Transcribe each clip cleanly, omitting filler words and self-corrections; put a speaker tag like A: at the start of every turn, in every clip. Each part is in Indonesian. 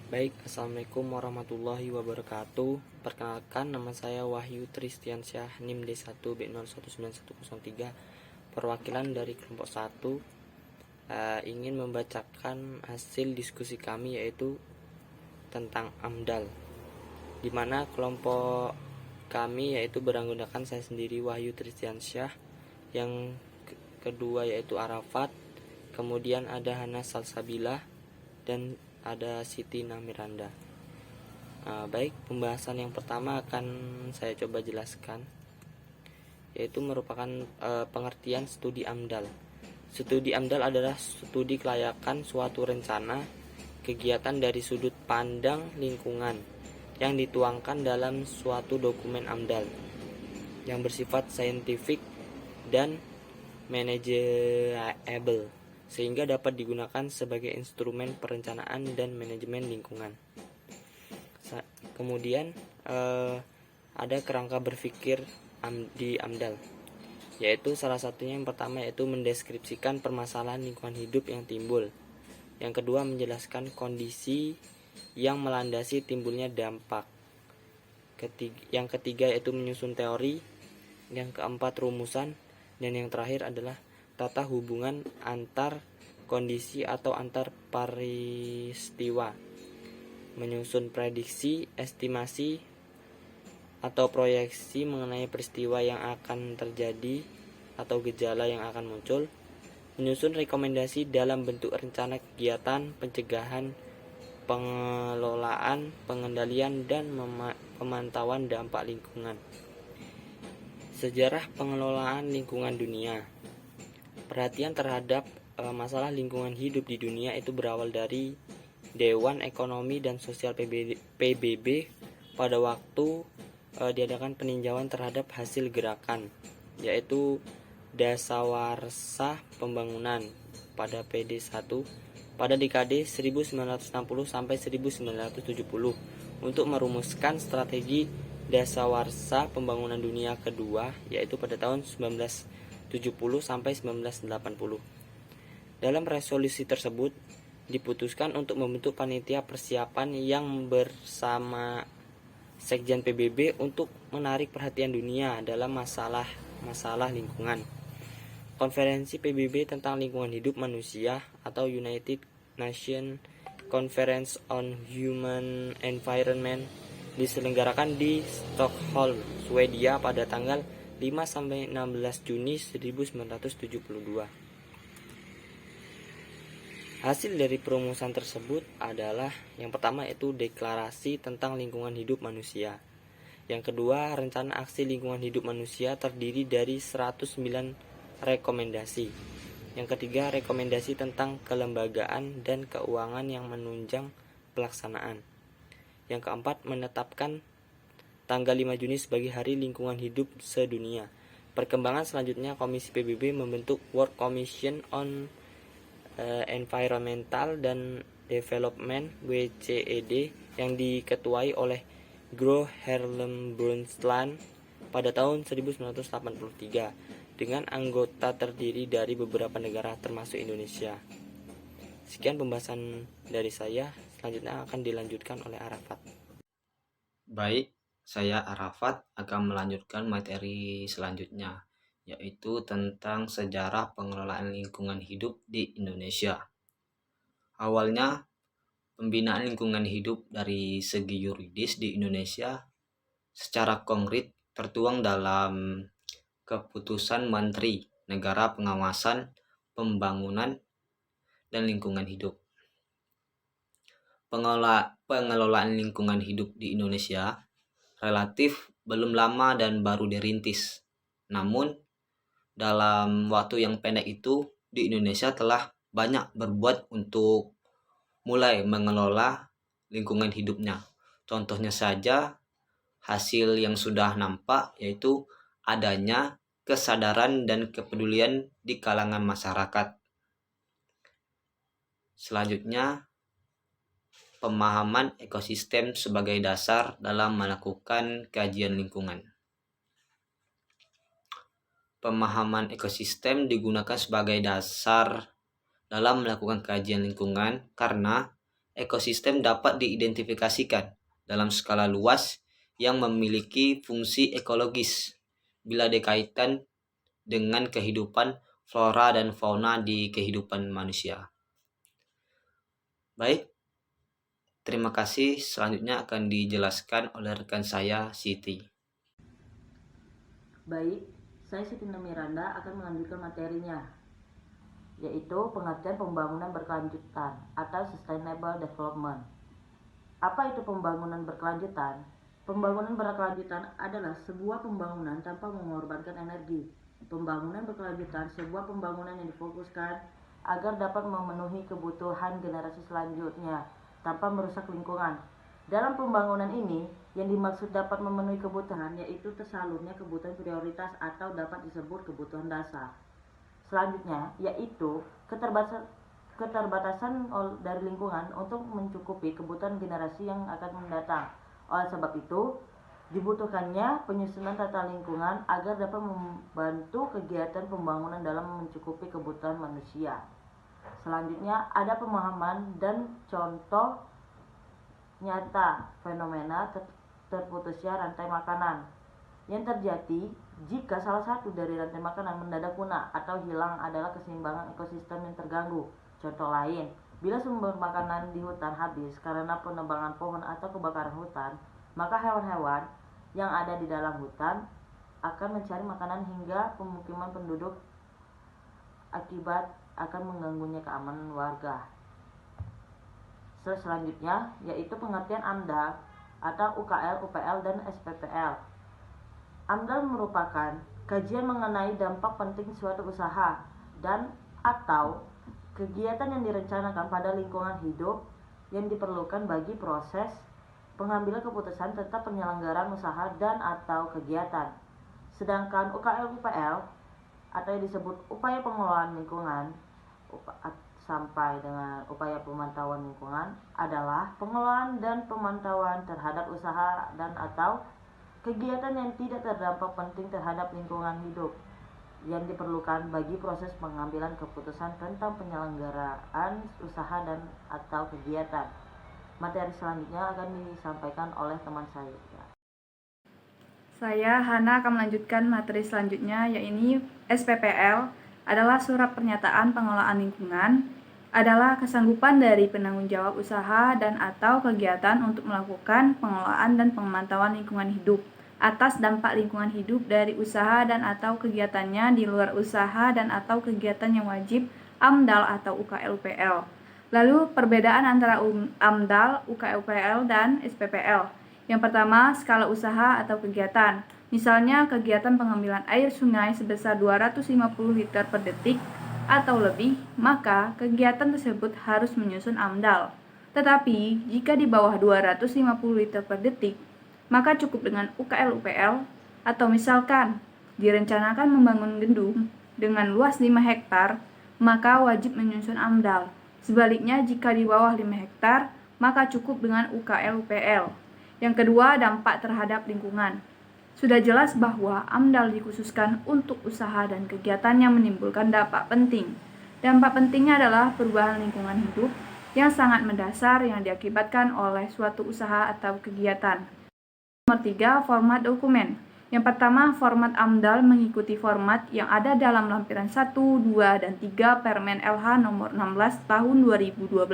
A: Baik, Assalamualaikum warahmatullahi wabarakatuh. Perkenalkan, nama saya Wahyu Tristiansyah, NIM D1B019103, perwakilan dari kelompok 1. Ingin membacakan hasil diskusi kami, yaitu tentang AMDAL, di mana kelompok kami yaitu beranggotakan saya sendiri, Wahyu Tristiansyah, yang kedua yaitu Arafat, kemudian ada Hana Salsabila, dan ada Siti Namiranda. Baik, pembahasan yang pertama akan saya coba jelaskan, yaitu merupakan pengertian studi AMDAL. Studi AMDAL adalah studi kelayakan suatu rencana kegiatan dari sudut pandang lingkungan yang dituangkan dalam suatu dokumen AMDAL yang bersifat saintifik dan manageable, sehingga dapat digunakan sebagai instrumen perencanaan dan manajemen lingkungan. Kemudian ada kerangka berpikir di AMDAL, yaitu salah satunya yang pertama yaitu mendeskripsikan permasalahan lingkungan hidup yang timbul. Yang kedua, menjelaskan kondisi yang melandasi timbulnya dampak. Yang ketiga yaitu menyusun teori. Yang keempat, rumusan. Dan yang terakhir adalah tata hubungan antar kondisi atau antar peristiwa, menyusun prediksi, estimasi, atau proyeksi mengenai peristiwa yang akan terjadi atau gejala yang akan muncul, menyusun rekomendasi dalam bentuk rencana kegiatan, pencegahan, pengelolaan, pengendalian, dan pemantauan dampak lingkungan. Sejarah pengelolaan lingkungan dunia. Perhatian terhadap masalah lingkungan hidup di dunia itu berawal dari Dewan Ekonomi dan Sosial PBB pada waktu diadakan peninjauan terhadap hasil gerakan, yaitu dasawarsa pembangunan pada PD1 pada dekade 1960 sampai 1970 untuk merumuskan strategi dasawarsa pembangunan dunia kedua, yaitu pada tahun 1970 sampai 1980. Dalam resolusi tersebut diputuskan untuk membentuk panitia persiapan yang bersama Sekjen PBB untuk menarik perhatian dunia dalam masalah lingkungan. Konferensi PBB tentang lingkungan hidup manusia atau United Nations Conference on Human Environment diselenggarakan di Stockholm, Swedia pada tanggal 5 sampai 16 Juni 1972. Hasil dari perumusan tersebut adalah yang pertama yaitu deklarasi tentang lingkungan hidup manusia. Yang kedua, rencana aksi lingkungan hidup manusia terdiri dari 109 rekomendasi. Yang ketiga, rekomendasi tentang kelembagaan dan keuangan yang menunjang pelaksanaan. Yang keempat, menetapkan tanggal 5 Juni sebagai Hari Lingkungan Hidup Sedunia. Perkembangan selanjutnya, Komisi PBB membentuk World Commission on Environmental dan Development (WCED) yang diketuai oleh Gro Harlem Brundtland pada tahun 1983 dengan anggota terdiri dari beberapa negara termasuk Indonesia. Sekian pembahasan dari saya, selanjutnya akan dilanjutkan oleh Arafat.
B: Baik, saya Arafat akan melanjutkan materi selanjutnya, yaitu tentang sejarah pengelolaan lingkungan hidup di Indonesia. Awalnya, pembinaan lingkungan hidup dari segi yuridis di Indonesia secara konkret tertuang dalam Keputusan Menteri Negara Pengawasan Pembangunan dan Lingkungan Hidup. Pengelolaan lingkungan hidup di Indonesia relatif belum lama dan baru dirintis. Namun, dalam waktu yang pendek itu, di Indonesia telah banyak berbuat untuk mulai mengelola lingkungan hidupnya. Contohnya saja, hasil yang sudah nampak yaitu adanya kesadaran dan kepedulian di kalangan masyarakat. Selanjutnya, pemahaman ekosistem sebagai dasar dalam melakukan kajian lingkungan. Pemahaman ekosistem digunakan sebagai dasar dalam melakukan kajian lingkungan karena ekosistem dapat diidentifikasikan dalam skala luas yang memiliki fungsi ekologis bila dikaitkan dengan kehidupan flora dan fauna di kehidupan manusia. Baik, terima kasih. Selanjutnya akan dijelaskan oleh rekan saya, Siti.
C: Baik, saya Siti Miranda akan melanjutkan materinya, yaitu pengertian pembangunan berkelanjutan atau sustainable development. Apa itu pembangunan berkelanjutan? Pembangunan berkelanjutan adalah sebuah pembangunan tanpa mengorbankan energi. Pembangunan berkelanjutan sebuah pembangunan yang difokuskan agar dapat memenuhi kebutuhan generasi selanjutnya tanpa merusak lingkungan. Dalam pembangunan ini, yang dimaksud dapat memenuhi kebutuhan yaitu tersalurnya kebutuhan prioritas atau dapat disebut kebutuhan dasar. Selanjutnya, yaitu keterbatasan dari lingkungan untuk mencukupi kebutuhan generasi yang akan mendatang. Oleh sebab itu, dibutuhkannya penyusunan tata lingkungan agar dapat membantu kegiatan pembangunan dalam mencukupi kebutuhan manusia. Selanjutnya, ada pemahaman dan contoh nyata fenomena terputusnya rantai makanan yang terjadi jika salah satu dari rantai makanan mendadak punah atau hilang adalah keseimbangan ekosistem yang terganggu. Contoh lain, bila sumber makanan di hutan habis karena penebangan pohon atau kebakaran hutan, maka hewan-hewan yang ada di dalam hutan akan mencari makanan hingga pemukiman penduduk akibat akan mengganggunya keamanan warga. Selanjutnya, yaitu pengertian AMDAL atau UKL, UPL, dan SPPL. AMDAL merupakan kajian mengenai dampak penting suatu usaha dan atau kegiatan yang direncanakan pada lingkungan hidup yang diperlukan bagi proses pengambilan keputusan tentang penyelenggaraan usaha dan atau kegiatan. Sedangkan UKL, UPL atau yang disebut upaya pengelolaan lingkungan sampai dengan upaya pemantauan lingkungan adalah pengelolaan dan pemantauan terhadap usaha dan atau kegiatan yang tidak terdampak penting terhadap lingkungan hidup yang diperlukan bagi proses pengambilan keputusan tentang penyelenggaraan usaha dan atau kegiatan. Materi selanjutnya akan disampaikan oleh teman saya.
D: Saya Hana akan melanjutkan materi selanjutnya, yaitu SPPL adalah surat pernyataan pengelolaan lingkungan, adalah kesanggupan dari penanggung jawab usaha dan atau kegiatan untuk melakukan pengelolaan dan pemantauan lingkungan hidup atas dampak lingkungan hidup dari usaha dan atau kegiatannya di luar usaha dan atau kegiatan yang wajib AMDAL atau UKL-UPL. Lalu perbedaan antara AMDAL, UKL-UPL, dan SPPL. Yang pertama, skala usaha atau kegiatan. Misalnya kegiatan pengambilan air sungai sebesar 250 liter per detik atau lebih, maka kegiatan tersebut harus menyusun AMDAL. Tetapi, jika di bawah 250 liter per detik, maka cukup dengan UKL-UPL, atau misalkan direncanakan membangun gedung dengan luas 5 hektar, maka wajib menyusun AMDAL. Sebaliknya, jika di bawah 5 hektar, maka cukup dengan UKL-UPL. Yang kedua, dampak terhadap lingkungan. Sudah jelas bahwa AMDAL dikhususkan untuk usaha dan kegiatan yang menimbulkan dampak penting. Dampak pentingnya adalah perubahan lingkungan hidup yang sangat mendasar yang diakibatkan oleh suatu usaha atau kegiatan. Nomor 3, format dokumen. Yang pertama, format AMDAL mengikuti format yang ada dalam lampiran 1, 2, dan 3 Permen LH nomor 16 tahun 2012.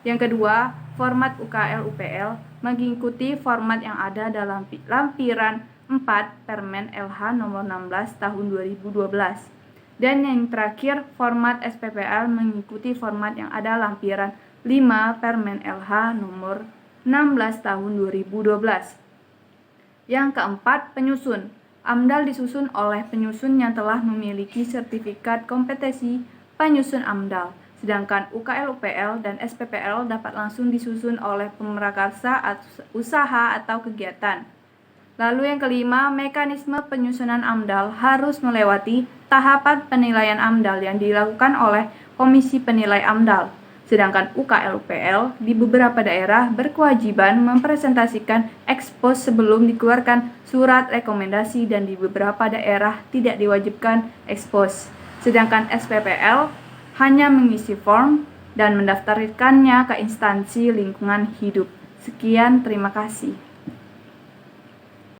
D: Yang kedua, format UKL-UPL mengikuti format yang ada dalam lampiran 4 Permen LH nomor 16 tahun 2012. Dan yang terakhir, format SPPL mengikuti format yang ada lampiran 5 Permen LH nomor 16 tahun 2012. Yang keempat, penyusun. AMDAL disusun oleh penyusun yang telah memiliki sertifikat kompetensi penyusun AMDAL. Sedangkan UKL-UPL dan SPPL dapat langsung disusun oleh pemrakarsa usaha atau kegiatan. Lalu yang kelima, mekanisme penyusunan AMDAL harus melewati tahapan penilaian AMDAL yang dilakukan oleh Komisi Penilai AMDAL. Sedangkan UKL-UPL di beberapa daerah berkewajiban mempresentasikan ekspos sebelum dikeluarkan surat rekomendasi dan di beberapa daerah tidak diwajibkan ekspos. Sedangkan SPPL hanya mengisi form dan mendaftarkannya ke instansi lingkungan hidup. Sekian, terima kasih.